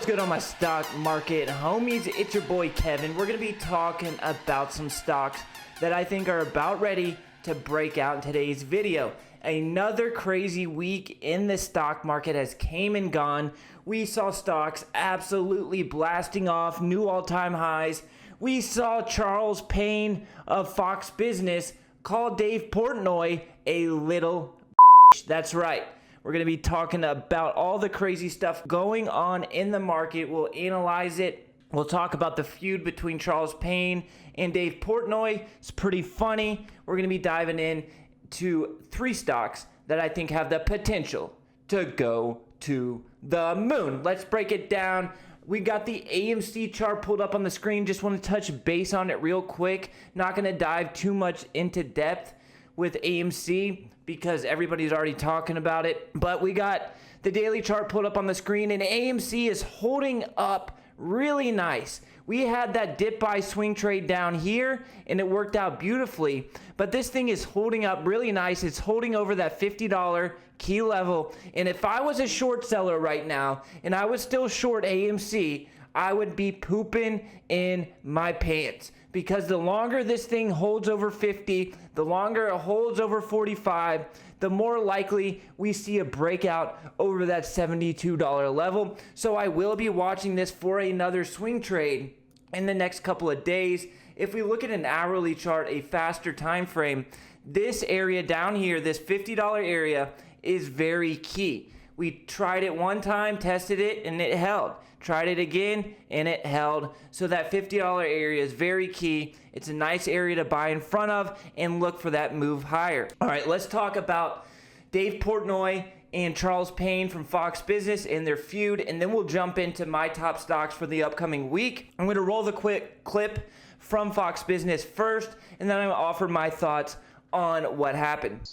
what's good on my stock market homies? It's your boy Kevin. We're going to be talking about some stocks that I think are about ready to break out in today's video. Another crazy week in the stock market has came and gone. We saw stocks absolutely blasting off new all-time highs. We saw Charles Payne of Fox Business call Dave Portnoy a little bitch. That's right. We're going to be talking about all the crazy stuff going on in the market. We'll analyze it. We'll talk about the feud between Charles Payne and Dave Portnoy. It's pretty funny. We're going to be diving in to 3 stocks that I think have the potential to go to the moon. Let's break it down. We got the AMC chart pulled up on the screen. Just want to touch base on it real quick. Not going to dive too much into depth with AMC because everybody's already talking about it. But we got the daily chart pulled up on the screen, and AMC is holding up really nice. We had that dip buy swing trade down here, and it worked out beautifully. But this thing is holding up really nice. It's holding over that $50 key level. And if I was a short seller right now, and I was still short AMC, I would be pooping in my pants. Because the longer this thing holds over 50, the longer it holds over 45, the more likely we see a breakout over that $72 level. So I will be watching this for another swing trade in the next couple of days. If we look at an hourly chart, a faster time frame, this area down here, this $50 area, is very key. We tried it one time, tested it, and it held. Tried it again, and it held. So that $50 area is very key. It's a nice area to buy in front of and look for that move higher. All right, let's talk about Dave Portnoy and Charles Payne from Fox Business and their feud, and then we'll jump into my top stocks for the upcoming week. I'm going to roll the quick clip from Fox Business first, and then I'm going to offer my thoughts on what happened.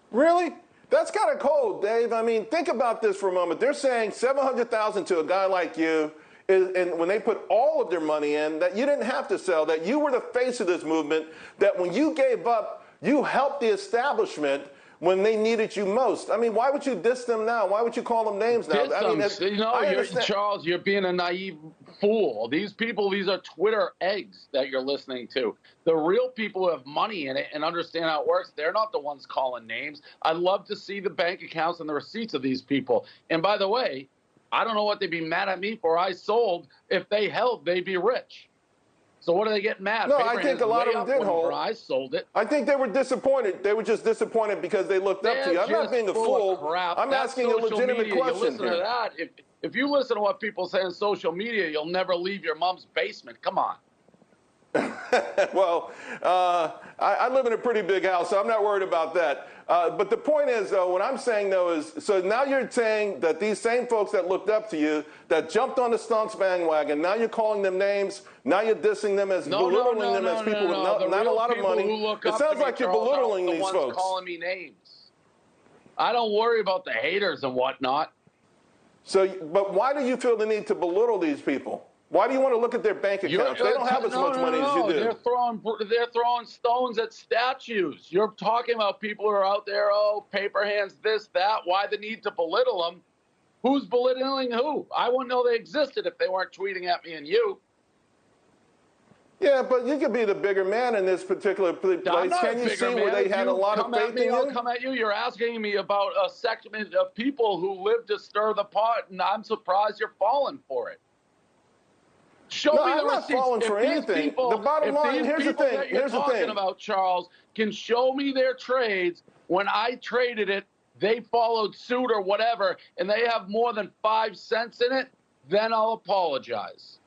Really? That's kind of cold, Dave. I mean, think about this for a moment. They're saying $700,000 to a guy like you, and when they put all of their money in, that you didn't have to sell, that you were the face of this movement, that when you gave up, you helped the establishment when they needed you most. I mean, why would you diss them now? Why would you call them names now? Charles, you're being a naive fool. These people, these are Twitter eggs that you're listening to. The real people who have money in it and understand how it works, they're not the ones calling names. I'd love to see the bank accounts and the receipts of these people. And by the way, I don't know what they'd be mad at me for. I sold. If they held, they'd be rich. So what are they getting mad? No, I think a lot of them did hold. I sold it. I think they were disappointed. They were just disappointed because they looked up to you. I'm not being a fool. I'm asking a legitimate question here. Listen to that. If you listen to what people say on social media, you'll never leave your mom's basement. Come on. Well, I live in a pretty big house, so I'm not worried about that. But the point is, though, what I'm saying, though, is so now you're saying that these same folks that looked up to you, that jumped on the stonks bandwagon, now you're calling them names, now you're dissing them as belittling them as people with not a lot of money. It sounds like you're belittling these folks. Calling me names. I don't worry about the haters and whatnot. So, but why do you feel the need to belittle these people? Why do you want to look at their bank accounts? They don't have as much money as you do. They're throwing stones at statues. You're talking about people who are out there, paper hands, this, that. Why the need to belittle them? Who's belittling who? I wouldn't know they existed if they weren't tweeting at me and you. Yeah, but you could be the bigger man in this particular place. Can you see where they had a lot of faith in you? I'll come at you. You're asking me about a segment of people who live to stir the pot, and I'm surprised you're falling for it. Show me the I'm not receipts. falling for anything. The bottom line, here's the thing. Here's the thing about Charles can show me their trades. When I traded it, they followed suit or whatever, and they have more than 5 cents in it, then I'll apologize.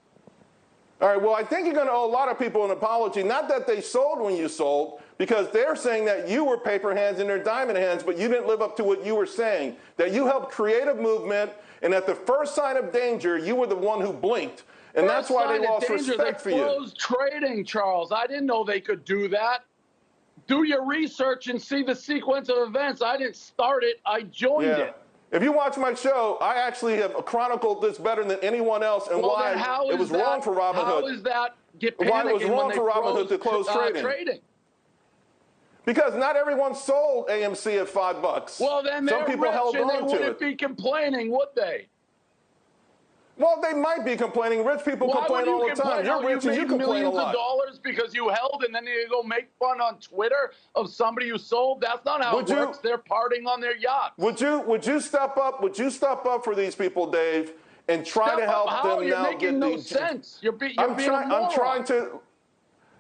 All right, well, I think you're going to owe a lot of people an apology. Not that they sold when you sold, because they're saying that you were paper hands and they're diamond hands, but you didn't live up to what you were saying, that you helped create a movement, and at the first sign of danger, you were the one who blinked. And that's why they lost respect for you. They closed trading, Charles. I didn't know they could do that. Do your research and see the sequence of events. I didn't start it. I joined it. If you watch my show, I actually have chronicled this better than anyone else and why it was wrong for Robinhood. How is that why it was wrong for Robinhood to close trading? Because not everyone sold AMC at $5. Well, then some people held on to it. They wouldn't be complaining, would they? Well, they might be complaining. Rich people complain all the time. You're rich and you complain a lot. Millions of dollars because you held, and then you go make fun on Twitter of somebody you sold. That's not how it works. They're partying on their yachts. Would you step up? Would you step up for these people, Dave, and try to help them You're now making no sense. You're being a moron. I'm trying to.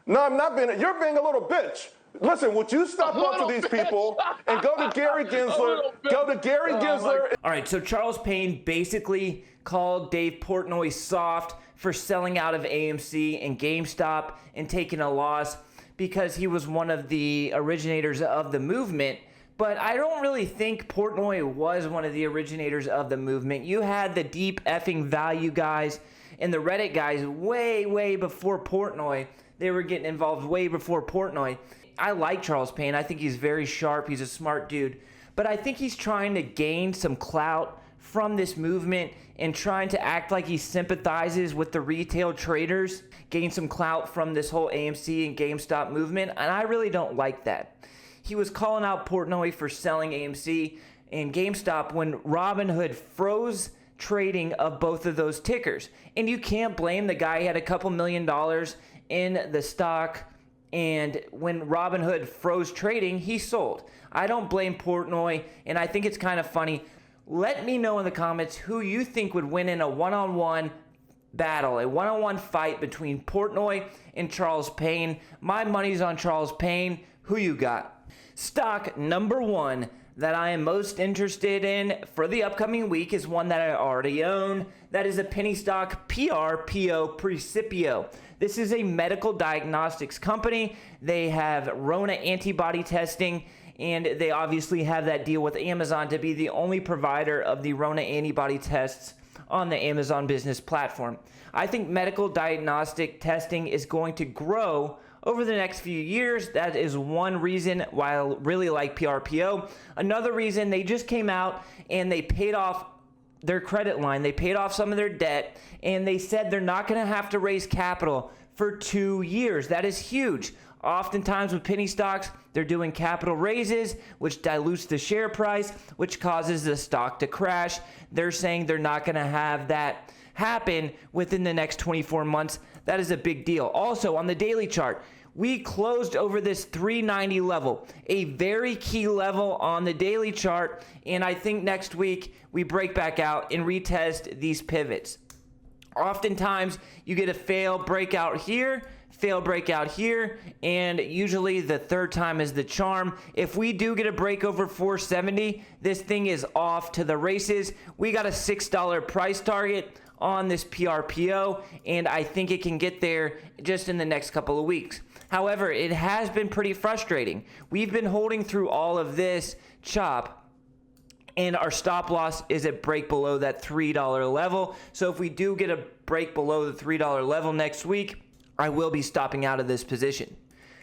No, I'm not being. You're being a little bitch. Listen, would you step up to these people and go to Gary Gensler? Go to Gary Gensler. All right, so Charles Payne basically called Dave Portnoy soft for selling out of AMC and GameStop and taking a loss because he was one of the originators of the movement. But I don't really think Portnoy was one of the originators of the movement. You had the deep effing value guys and the Reddit guys way before Portnoy. They were getting involved way before Portnoy. I like Charles Payne. I think he's very sharp. He's a smart dude. But I think he's trying to gain some clout from this movement and trying to act like he sympathizes with the retail traders, gain some clout from this whole AMC and GameStop movement. And I really don't like that. He was calling out Portnoy for selling AMC and GameStop when Robinhood froze trading of both of those tickers. And you can't blame the guy. He had a couple $1 million in the stock. And when Robinhood froze trading, he sold. I don't blame Portnoy, and I think it's kind of funny. Let me know in the comments who you think would win in a one-on-one battle, a one-on-one fight between Portnoy and Charles Payne. My money's on Charles Payne. Who you got? Stock number one that I am most interested in for the upcoming week is one that I already own. That is a penny stock, PRPO, Precipio. This is a medical diagnostics company. They have Rona antibody testing, and they obviously have that deal with Amazon to be the only provider of the Rona antibody tests on the Amazon business platform. I think medical diagnostic testing is going to grow over the next few years. That is one reason why I really like PRPO. Another reason, they just came out and they paid off their credit line. They paid off some of their debt, and they said they're not going to have to raise capital for 2 years. That is huge. Oftentimes with penny stocks, they're doing capital raises, which dilutes the share price, which causes the stock to crash. They're saying they're not going to have that happen within the next 24 months. That is a big deal. Also, on the daily chart, we closed over this 390 level, a very key level on the daily chart, and I think next week we break back out and retest these pivots. Oftentimes, you get a fail breakout here, and usually the third time is the charm. If we do get a break over 470, this thing is off to the races. We got a $6 price target on this PRPO, and I think it can get there just in the next couple of weeks. However, it has been pretty frustrating. We've been holding through all of this chop, and our stop loss is at break below that $3 level. So if we do get a break below the $3 level next week, I will be stopping out of this position.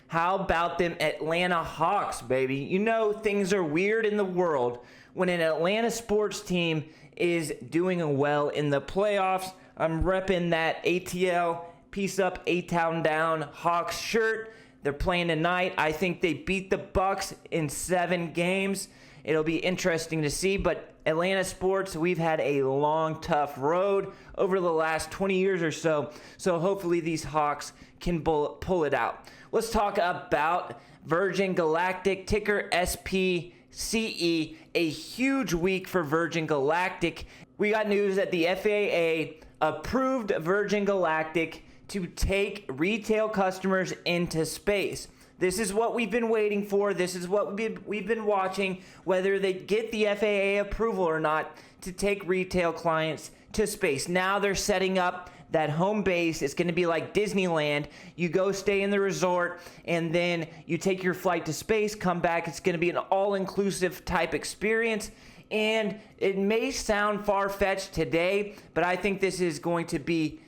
How about them Atlanta Hawks, baby? You know things are weird in the world when an Atlanta sports team is doing well in the playoffs. I'm repping that ATL, Peace Up, A-Town Down Hawks shirt. They're playing tonight. I think they beat the Bucks in 7 games. It'll be interesting to see, but Atlanta sports, we've had a long, tough road over the last 20 years or so. So hopefully these Hawks can pull it out. Let's talk about Virgin Galactic, ticker SPCE. A huge week for Virgin Galactic. We got news that the FAA approved Virgin Galactic to take retail customers into space. This is what we've been waiting for. This is what we've been watching, whether they get the FAA approval or not to take retail clients to space. Now they're setting up that home base. It's going to be like Disneyland. You go stay in the resort, and then you take your flight to space, come back. It's going to be an all-inclusive type experience. And it may sound far-fetched today, but I think this is going to be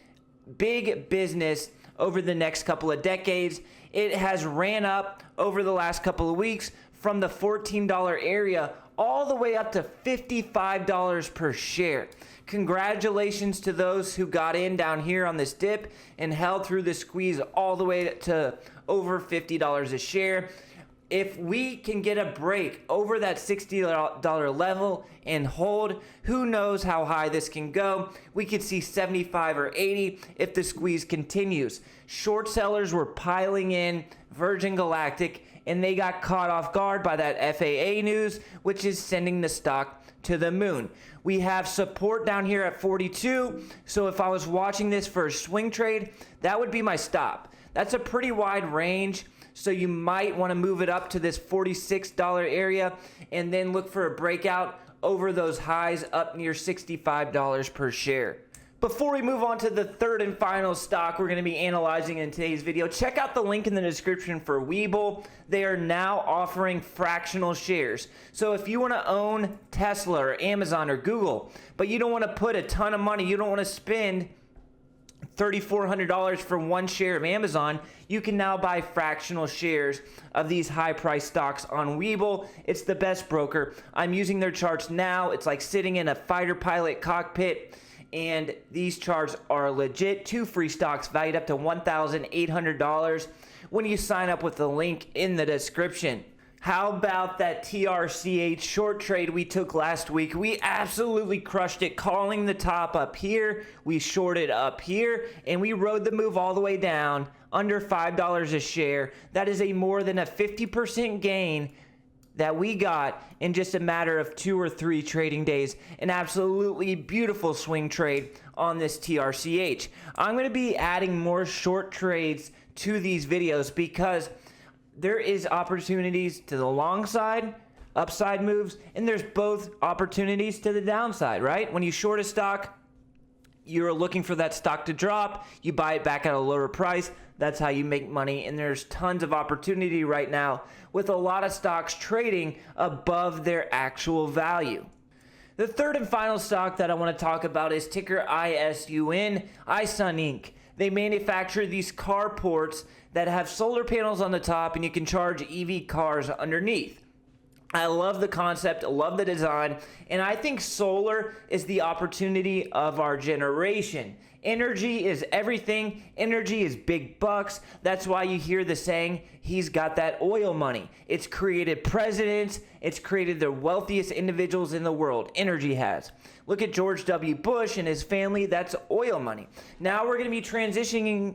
big business over the next couple of decades. It has ran up over the last couple of weeks from the $14 area all the way up to $55 per share. Congratulations to those who got in down here on this dip and held through the squeeze all the way to over $50 a share. If we can get a break over that $60 level and hold, who knows how high this can go. We could see 75 or 80 if the squeeze continues. Short sellers were piling in Virgin Galactic, and they got caught off guard by that FAA news, which is sending the stock to the moon. We have support down here at 42, so if I was watching this for a swing trade, that would be my stop. That's a pretty wide range, so you might want to move it up to this $46 area and then look for a breakout over those highs up near $65 per share. Before we move on to the third and final stock we're going to be analyzing in today's video, check out the link in the description for Webull. They are now offering fractional shares. So if you want to own Tesla or Amazon or Google, but you don't want to put a ton of money, you don't want to spend $3,400 for one share of Amazon, you can now buy fractional shares of these high-priced stocks on Webull. It's the best broker. I'm using their charts now. It's like sitting in a fighter pilot cockpit, and these charts are legit. 2 free stocks valued up to $1,800 when you sign up with the link in the description. How about that TRCH short trade we took last week? We absolutely crushed it, calling the top up here. We shorted up here, and we rode the move all the way down under $5 a share. That is a more than a 50% gain that we got in just a matter of 2 or 3 trading days. An absolutely beautiful swing trade on this TRCH. I'm going to be adding more short trades to these videos because there is opportunities to the long side, upside moves, and there's both opportunities to the downside, right? When you short a stock, you're looking for that stock to drop, you buy it back at a lower price. That's how you make money, and there's tons of opportunity right now with a lot of stocks trading above their actual value. The third and final stock that I want to talk about is ticker ISUN, ISUN Inc. They manufacture these carports that have solar panels on the top, and you can charge EV cars underneath. I love the concept, I love the design, and I think solar is the opportunity of our generation. Energy is everything. Energy is big bucks. That's why you hear the saying, he's got that oil money. It's created presidents. It's created the wealthiest individuals in the world. Energy has. Look at George W. Bush and his family. That's oil money. Now we're going to be transitioning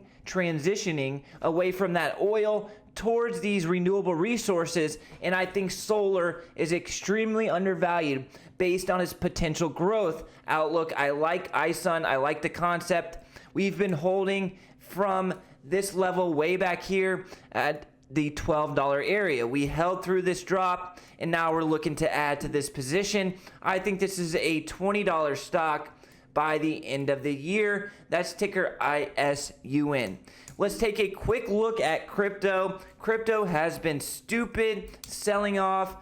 away from that oil towards these renewable resources, and I think solar is extremely undervalued based on its potential growth outlook. I like ISUN. I like the concept. We've been holding from this level way back here at the $12 area. We held through this drop, and now we're looking to add to this position. I think this is a $20 stock by the end of the year. That's ticker ISUN. Let's take a quick look at crypto. Crypto has been stupid, selling off.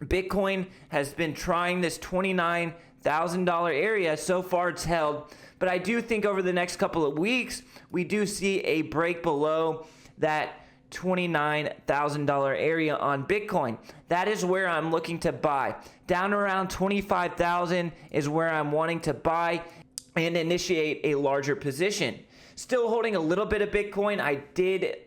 Bitcoin has been trying this $29,000 area. So far it's held, but I do think over the next couple of weeks we do see a break below that $29,000 area on Bitcoin. That is where I'm looking to buy. Down around 25,000 is where I'm wanting to buy and initiate a larger position. Still holding a little bit of Bitcoin. I did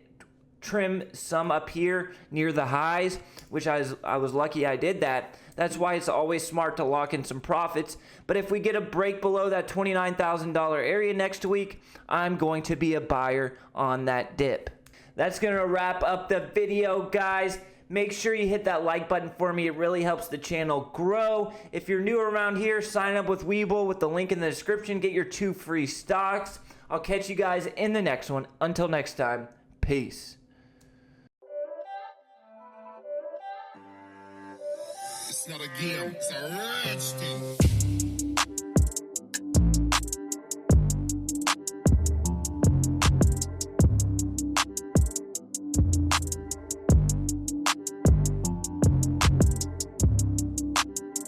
trim some up here near the highs, which I was lucky I did that. That's why it's always smart to lock in some profits. But if we get a break below that $29,000 area next week, I'm going to be a buyer on that dip. That's going to wrap up the video, guys. Make sure you hit that like button for me. It really helps the channel grow. If you're new around here, sign up with Webull with the link in the description. Get your 2 free stocks. I'll catch you guys in the next one. Until next time, peace. It's not a game, it's a rich thing.